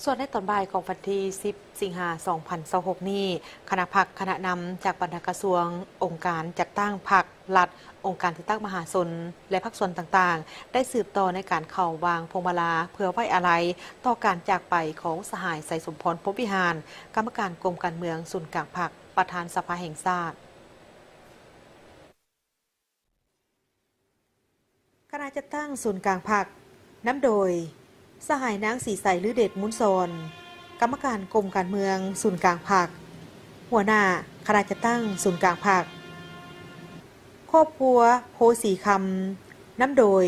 ส่วนในตอนบ่ายของวันที่ 10 สิงหาคม 2026 นี้คณะพรรคคณะนำจากบรรดากระทรวงองค์การจัดตั้งพรรครัฐองค์การที่ตั้งมหาชนและพรรคส่วนต่างๆได้สืบต่อในการเข้าวางพวงมาลาเพื่อไว้อาลัยต่อการจากไปของสหายไสยสมพรภพวิหารกรรมการกรมการเมืองศูนย์กลางพรรคประธานสภาแห่งชาติคณะจัดตั้งศูนย์กลางพรรคนำโดยสหายนางสีใสลือเดชมุนซอนกรรมการกรมการเมืองศูนย์กลางพรรคหัวหน้าคณะจัดตั้งศูนย์กลางพรรคครอบครัวโพสีคำนำโดย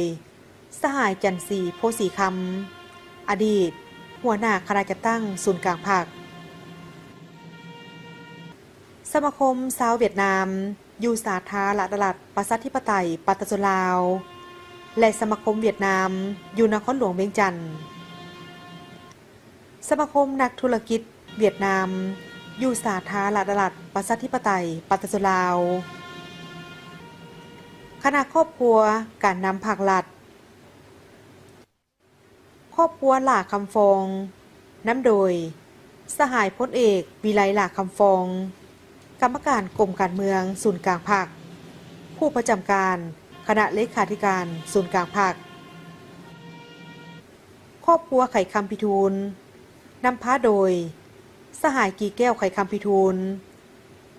สหายจันทรีโพสีคำอดีตหัวหน้าคณะจัดตั้งศูนย์กลางพรรคสมาคมชาวเวียดนามอยู่สาธารณรัฐประชาธิปไตยปาตสุลาวและสมาคมเวียดนามอยู่นครหลวงเวียงจันทน์สมาคมนักธุรกิจเวียดนามอยู่สาธารณรัฐประชาธิปไตยปาตสุลาวคณะครอบครัวการนำภาครัฐครอบครัวหล่าคำฟองนำโดยสหายพลเอกวิไลหล่าคำฟองกรรมการกรมการเมืองศูนย์กลางพรรคผู้ประจำการคณะเลขาธิการศูนย์กลางพรรคครอบครัวไข่คำพิทูลนำพาโดยสหายกีแก้วไข่คำพิทูล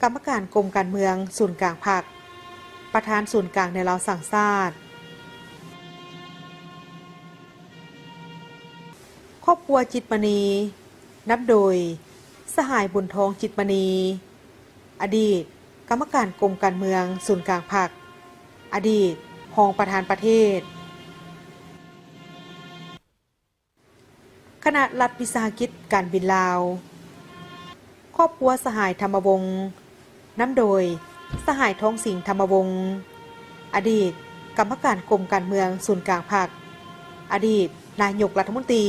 กรรมการกรมการเมืองศูนย์กลางพรรคประธานศูนย์กลางในเราสั่งชาติครอบครัวจิตมณีนับโดยสหายบุญทองจิตมณีอดีตกรรมการกรมการเมืองศูนย์กลางพรรคอดีตรองประธานประเทศคณะรัฐวิสาหกิจการบินลาวครอบครัวสหายธรรมวงศ์นำโดยสหายท้องสิงห์ธรรมวงศ์อดีตกรรมการกรมการเมืองศูนย์กลางพรรคอดีตนายกรัฐมนตรี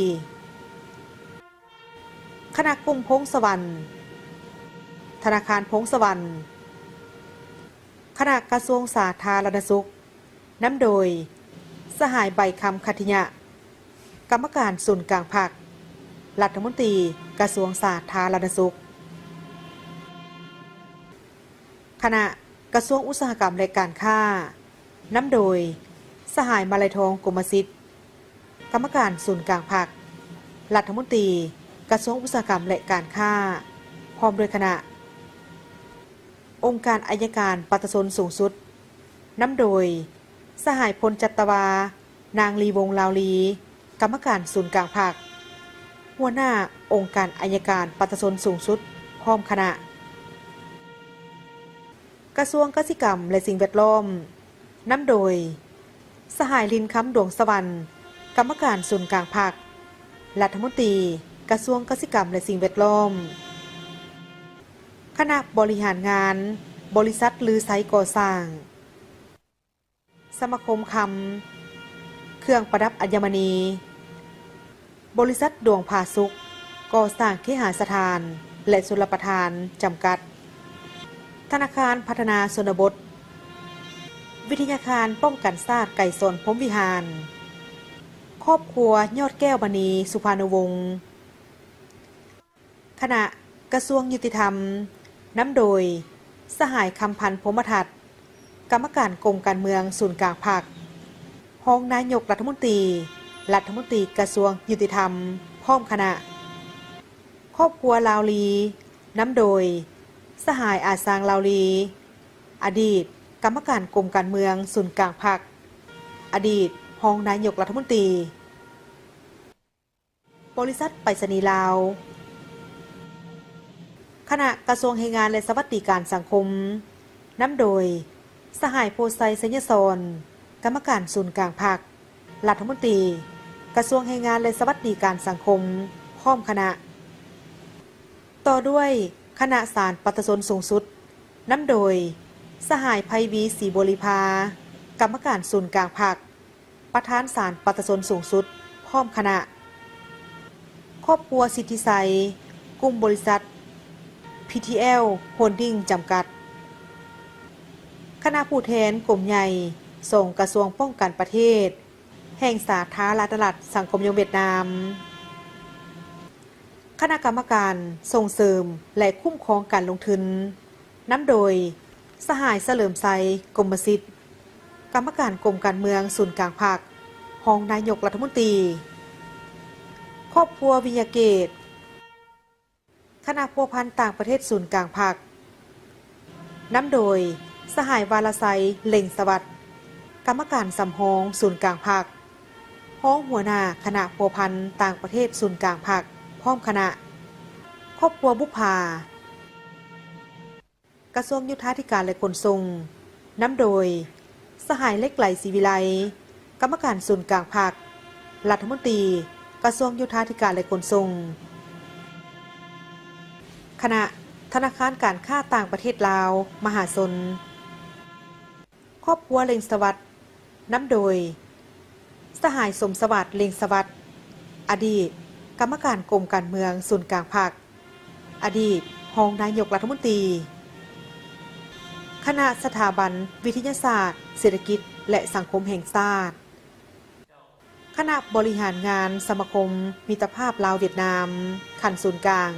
คณะกลุ่มพงศวรรณธนาคารพงศวรรณคณะกระทรวงสาธารณสุขนำโดยสหายใบคำคัทธิยะกรรมการศูนย์กลางพรรครัฐมนตรีกระทรวงสาธารณสุขคณะกระทรวงอุตสาหกรรมและการค้านำโดยสหายมาลัยทองกรมสิทธิ์กรรมการศูนย์กลางพรรครัฐมนตรีกระทรวงอุตสาหกรรมและการค้าพร้อมโดยคณะองค์การอัยการปฏิชนสูงสุดนำโดยสหายพลจัตวานางลีวงลาวลีกรรมการศูนย์กลางพรรคหัวหน้าองค์การอัยการปฏิชนสูงสุดพร้อมคณะกระทรวงเกษตรกรรมและสิ่งแวดล้อมนำโดยสหายลินคำดวงสวรรค์กรรมการศูนย์กลางพรรครัฐมนตรีกระทรวงเกษตรกรรมและสิ่งแวดล้อมคณะบริหารงานบริษัทลือไซก่อสร้างสมาคมคำเครื่องประดับอัญมณีบริษัทดวงผาสุกก่อสร้างเคหสถานและชลประทานจำกัดธนาคารพัฒนาชนบทวิทยาคารป้องกันชาติไก่สนพรหมวิหารครอบครัวยอดแก้วมณีสุภาณวงศ์คณะกระทรวงยุติธรรมนำโดยสหายคำพันธ์พรหมทัศน์กรรมการกรมการเมืองศูนย์กลางพรรครองนายกรัฐมนตรีรัฐมนตรีกระทรวงยุติธรรมพร้อมคณะครอบครัวลาวลีนำโดยสหายอาซางลาวลีอดีตกรรมการกรมการเมืองศูนย์กลางพรรคอดีตรองนายกรัฐมนตรีบริษัทไปรษณีย์ลาวคณะกระทรวงแรงงานและสวัสดิการสังคมนำโดยสหายโพไซไซยซอนกรรมการศูนย์กลางพรรครัฐมนตรีกระทรวงแรงงานและสวัสดิการสังคมพร้อมคณะต่อด้วยคณะศาลปฏิชนสูงสุดนำโดยสหายไพวีศรีบริภากรรมการศูนย์กลางพรรคประธานศาลปฏิชนสูงสุดพร้อมคณะครอบครัวสิทธิไซกลุ่มบริษัท PTL Holding จำกัดคณะผู้แทนกลุ่มใหญ่ส่งกระทรวงป้องกันประเทศ แห่งสาธารณรัฐสังคมนิยมเวียดนาม คณะกรรมการส่งเสริมและคุ้มครองการลงทุนนำโดยสหายเฉลิมไซกรมสิทธิ์กรรมการกรมการเมืองศูนย์กลางภาครองนายกรัฐมนตรีครอบครัววิญญาเกตคณะพัวพันต่างประเทศศูนย์กลางภาคนำโดยสหายวาลาไซเล่งสวัสดิ์กรรมการสำรองศูนย์กลางภาคห้องหัวหน้าคณะพัวพันต่างประเทศศูนย์กลางภาคพร้อมคณะครอบครัวบุพภากระทรวงยุทธาธิการและขนส่งนำโดยสหายเล็กไหลศรีวิไลกรรมการศูนย์กลางภาครัฐมนตรีกระทรวงยุทธาธิการและขนส่งคณะธนาคารการค้าต่างประเทศลาวมหาชนครอบครัวเล็งสวัสดิ์นำโดยสหายสมสวัสดิ์เล็งสวัสดิ์อดีตกรรมการกรมการเมืองศูนย์กลางภาคอดีตรองนายกรัฐมนตรีคณะสถาบันวิทยาศาสตร์เศรษฐกิจและสังคมแห่งชาติคณะบริหารงานสมาคมมิตรภาพลาวเวียดนามขันศูนย์กลาง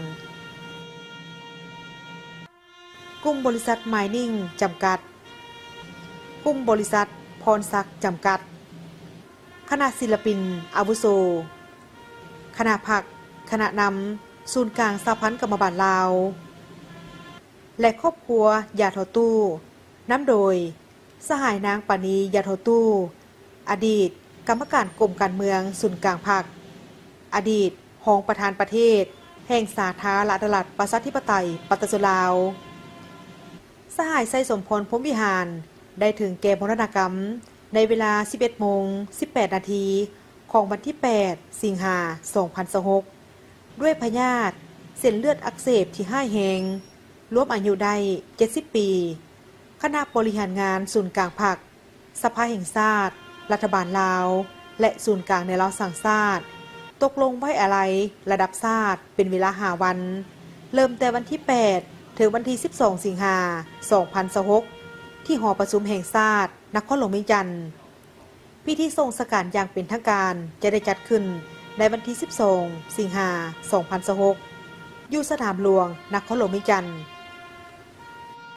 กลุ่มบริษัทไมนิ่งจำกัดกลุ่มบริษัทพรศักดิ์จำกัดคณะศิลปินอาวุโสคณะผักคณะนำศูนย์กลางสหพันธ์กรรมบาลลาวและครอบครัวยาทอตู้นำโดยสหายนางปานียาทอตู้อดีตกรรมการกรมการเมืองศูนย์กลางภาคอดีตรองประธานประเทศแห่งสาธารณรัฐประชาธิปไตยปตจลาวสหายไซสมพรพรหมวิหารได้ถึงแก่มรณกรรมในเวลา 11:18 นาทีของวันที่ 8 สิงหาคม 2026ด้วยพยาธิเส้นเลือดอักเสบที่ห้ายแหงรวมอายุได้ 70 ปีคณะบริหารงานศูนย์กลางภาคสภาแห่งชาติรัฐบาลลาวและศูนย์กลางในลาวสังชาติตกลงไว้อาลัยระดับชาติเป็นเวลา5 วันเริ่มแต่วันที่ 8 ถึงวันที่ 12 สิงหาคม 2026ที่หอประชุมแห่งชาตินครหลวงเวียงจันทน์พิธีทรงสการอย่างเป็นทางการจะได้จัดขึ้นในวันที่ 12 สิงหาคม 2026อยู่สนามหลวงนครหลวงเวียงจันทน์